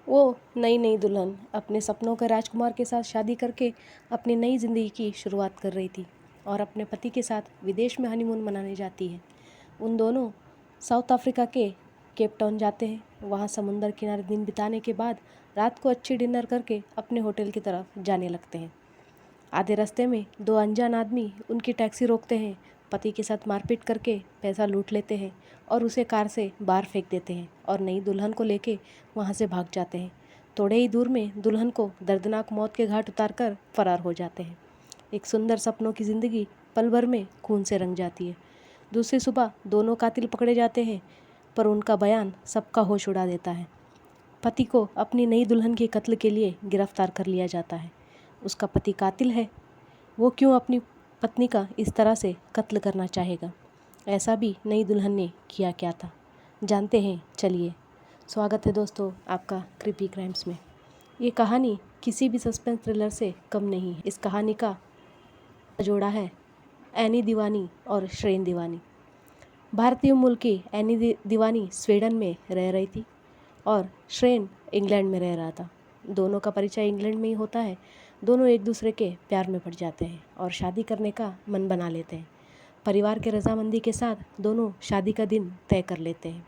वो नई नई दुल्हन अपने सपनों के राजकुमार के साथ शादी करके अपनी नई ज़िंदगी की शुरुआत कर रही थी और अपने पति के साथ विदेश में हनीमून मनाने जाती है। उन दोनों साउथ अफ्रीका के केप टाउन जाते हैं। वहाँ समुंदर किनारे दिन बिताने के बाद रात को अच्छी डिनर करके अपने होटल की तरफ जाने लगते हैं। आधे रास्ते में दो अनजान आदमी उनकी टैक्सी रोकते हैं, पति के साथ मारपीट करके पैसा लूट लेते हैं और उसे कार से बाहर फेंक देते हैं और नई दुल्हन को लेके वहाँ से भाग जाते हैं। थोड़े ही दूर में दुल्हन को दर्दनाक मौत के घाट उतारकर फरार हो जाते हैं। एक सुंदर सपनों की ज़िंदगी पल भर में खून से रंग जाती है। दूसरी सुबह दोनों कातिल पकड़े जाते हैं, पर उनका बयान सबका होश उड़ा देता है। पति को अपनी नई दुल्हन के कत्ल के लिए गिरफ्तार कर लिया जाता है। उसका पति कातिल है, वो क्यों अपनी पत्नी का इस तरह से कत्ल करना चाहेगा? ऐसा भी नई दुल्हन ने किया क्या था, जानते हैं, चलिए। स्वागत है दोस्तों आपका क्रीपी क्राइम्स में। ये कहानी किसी भी सस्पेंस थ्रिलर से कम नहीं है। इस कहानी का जोड़ा है एनी दीवानी और श्रेन दीवानी। भारतीय मूल की एनी दीवानी स्वीडन में रह रही थी और श्रेन इंग्लैंड में रह रहा था। दोनों का परिचय इंग्लैंड में ही होता है। दोनों एक दूसरे के प्यार में पड़ जाते हैं और शादी करने का मन बना लेते हैं। परिवार के रजामंदी के साथ दोनों शादी का दिन तय कर लेते हैं।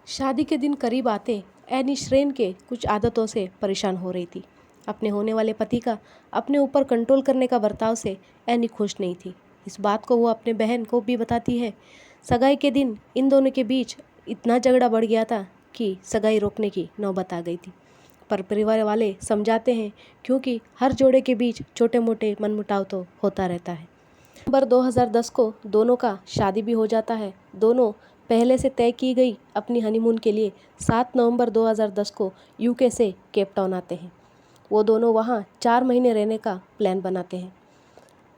शादी के दिन करीब आते एनी श्रेन के कुछ आदतों से परेशान हो रही थी। अपने होने वाले पति का अपने ऊपर कंट्रोल करने का बर्ताव से एनी खुश नहीं थी। इस बात को वो अपने बहन को भी बताती है। सगाई के दिन इन दोनों के बीच इतना झगड़ा बढ़ गया था कि सगाई रोकने की नौबत आ गई थी, पर परिवार वाले समझाते हैं क्योंकि हर जोड़े के बीच छोटे मोटे मनमुटाव तो होता रहता है। नवंबर 2010 को दोनों का शादी भी हो जाता है। दोनों पहले से तय की गई अपनी हनीमून के लिए 7 नवंबर 2010 को यूके से केप टाउन आते हैं। वो दोनों वहाँ 4 महीने रहने का प्लान बनाते हैं।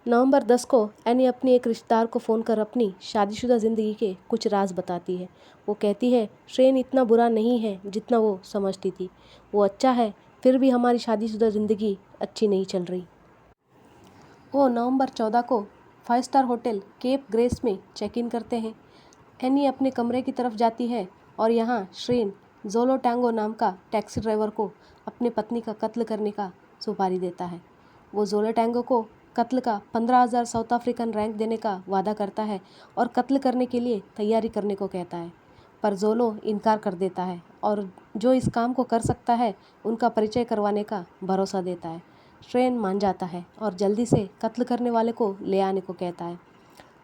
नवंबर 10 को एनी अपनी एक रिश्तेदार को फ़ोन कर अपनी शादीशुदा ज़िंदगी के कुछ राज बताती है। वो कहती है श्रेन इतना बुरा नहीं है जितना वो समझती थी। वो अच्छा है, फिर भी हमारी शादीशुदा ज़िंदगी अच्छी नहीं चल रही। वो नवंबर 14 को 5 स्टार होटल केप ग्रेस में चेक इन करते हैं। एनी अपने कमरे की तरफ जाती है और यहाँ श्रेन जोलो टैंगो नाम का टैक्सी ड्राइवर को अपने पत्नी का कत्ल करने का सुपारी देता है। वो जोलो टैंगो को कत्ल का 15,000 साउथ अफ्रीकन रैंक देने का वादा करता है और कत्ल करने के लिए तैयारी करने को कहता है, पर जोलो इनकार कर देता है और जो इस काम को कर सकता है उनका परिचय करवाने का भरोसा देता है। श्रेन मान जाता है और जल्दी से कत्ल करने वाले को ले आने को कहता है।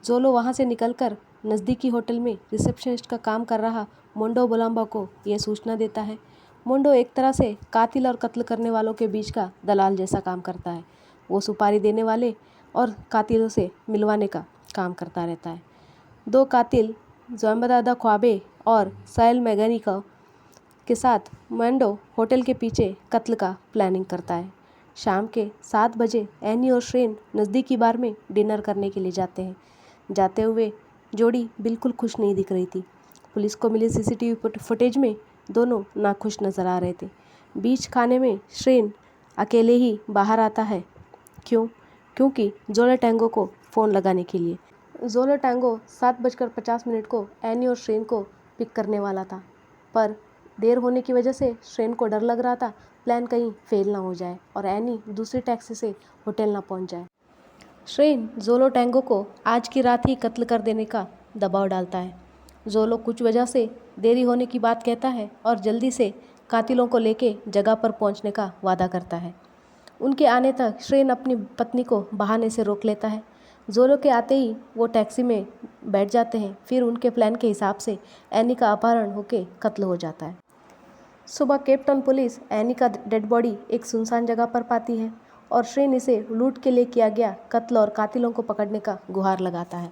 जोलो वहाँ से निकलकर नज़दीकी होटल में रिसेप्शनिस्ट का काम कर रहा मोंडो बुलाम्बा को यह सूचना देता है। मोंडो एक तरह से कातिल और कत्ल करने वालों के बीच का दलाल जैसा काम करता है। वो सुपारी देने वाले और कातिलों से मिलवाने का काम करता रहता है। दो कातिल ज़ोम्बादा ख्वाबे और साइल मैगनिका के साथ मोंडो होटल के पीछे कत्ल का प्लानिंग करता है। शाम के 7 बजे एनी और श्रेन नज़दीकी बार में डिनर करने के लिए जाते हैं। जाते हुए जोड़ी बिल्कुल खुश नहीं दिख रही थी। पुलिस को मिली सीसीटीवी फुटेज में दोनों नाखुश नज़र आ रहे थे। बीच खाने में श्रेन अकेले ही बाहर आता है। क्यों? क्योंकि जोलो टैंगो को फ़ोन लगाने के लिए। जोलो टैंगो 7:50 को एनी और श्रेन को पिक करने वाला था, पर देर होने की वजह से श्रेन को डर लग रहा था प्लान कहीं फेल ना हो जाए और एनी दूसरी टैक्सी से होटल ना पहुंच जाए। श्रेन जोलो टैंगो को आज की रात ही कत्ल कर देने का दबाव डालता है। जोलो कुछ वजह से देरी होने की बात कहता है और जल्दी से कातिलों को लेके जगह पर पहुंचने का वादा करता है। उनके आने तक श्रेन अपनी पत्नी को बहाने से रोक लेता है। जोलो के आते ही वो टैक्सी में बैठ जाते हैं। फिर उनके प्लान के हिसाब से एनी का अपहरण होकर कत्ल हो जाता है। सुबह केप टाउन पुलिस एनी का डेड बॉडी एक सुनसान जगह पर पाती है और श्रेन इसे लूट के लिए किया गया कत्ल और कातिलों को पकड़ने का गुहार लगाता है।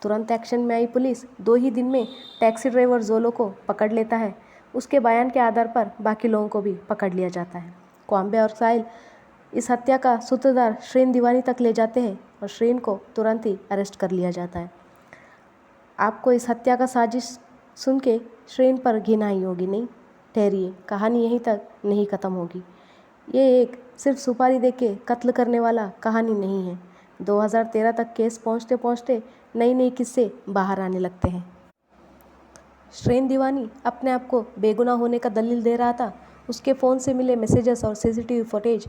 तुरंत एक्शन में आई पुलिस 2 ही दिन में टैक्सी ड्राइवर जोलो को पकड़ लेता है। उसके बयान के आधार पर बाकी लोगों को भी पकड़ लिया जाता है। क्वाम्बे और साइल इस हत्या का सूत्रधार श्रेन दीवानी तक ले जाते हैं और श्रेन को तुरंत ही अरेस्ट कर लिया जाता है। आपको इस हत्या का साजिश सुन के श्रेन पर घिन आई होगी, नहीं? ठहरिए, कहानी यहीं तक नहीं ख़त्म होगी। ये एक सिर्फ सुपारी दे के कत्ल करने वाला कहानी नहीं है। 2013 तक केस पहुँचते पहुँचते नई नई किस्से बाहर आने लगते हैं। श्रेन दीवानी अपने आप को बेगुनाह होने का दलील दे रहा था। उसके फ़ोन से मिले मैसेजेस और सीसीटीवी फुटेज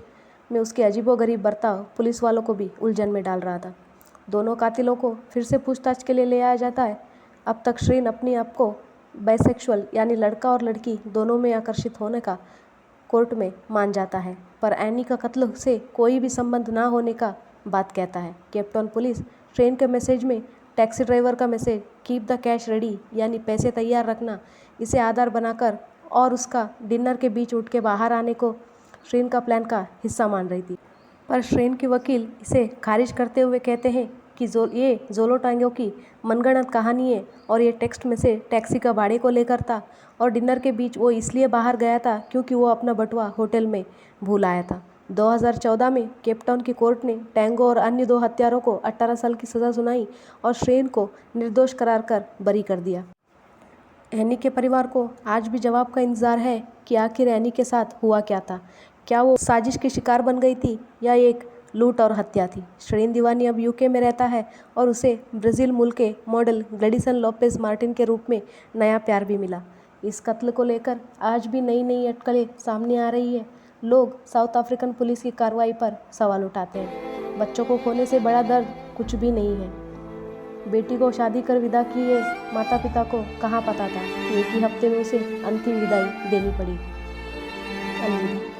में उसके अजीबोगरीब बर्ताव पुलिस वालों को भी उलझन में डाल रहा था। दोनों कातिलों को फिर से पूछताछ के लिए ले आया जाता है। अब तक श्रेन अपने आप को बाइसेक्सुअल यानी लड़का और लड़की दोनों में आकर्षित होने का कोर्ट में मान जाता है, पर एनी का कत्ल से कोई भी संबंध ना होने का बात कहता है। केपटाउन पुलिस ट्रेन के मैसेज में टैक्सी ड्राइवर का message keep the cash ready यानी पैसे तैयार रखना, इसे आधार बनाकर और उसका डिनर के बीच उठ के बाहर आने को श्रेन का प्लान का हिस्सा मान रही थी। पर श्रेन के वकील इसे खारिज करते हुए कहते हैं कि ये जोलोटांगो की मनगढ़ंत कहानी है और ये टेक्स्ट में से टैक्सी का भाड़े को लेकर था और डिनर के बीच वो इसलिए बाहर गया था क्योंकि वो अपना बटुआ होटल में भूल आया था। 2014 में केपटाउन की कोर्ट ने टैंगो और अन्य 2 हत्यारों को 18 साल की सज़ा सुनाई और श्रेन को निर्दोष करार कर बरी कर दिया। एनी के परिवार को आज भी जवाब का इंतज़ार है कि आखिर एनी के साथ हुआ क्या था। क्या वो साजिश की शिकार बन गई थी या एक लूट और हत्या थी। श्रेन दीवानी अब यूके में रहता है और उसे ब्राज़ील मूल के मॉडल ग्लेडिसन लोपेज मार्टिन के रूप में नया प्यार भी मिला। इस कत्ल को लेकर आज भी नई नई अटकलें सामने आ रही है। लोग साउथ अफ्रीकन पुलिस की कार्रवाई पर सवाल उठाते हैं। बच्चों को खोने से बड़ा दर्द कुछ भी नहीं है। बेटी को शादी कर विदा किए माता पिता को कहाँ पता था कि एक ही हफ्ते में उसे अंतिम विदाई देनी पड़ी। अलविदा।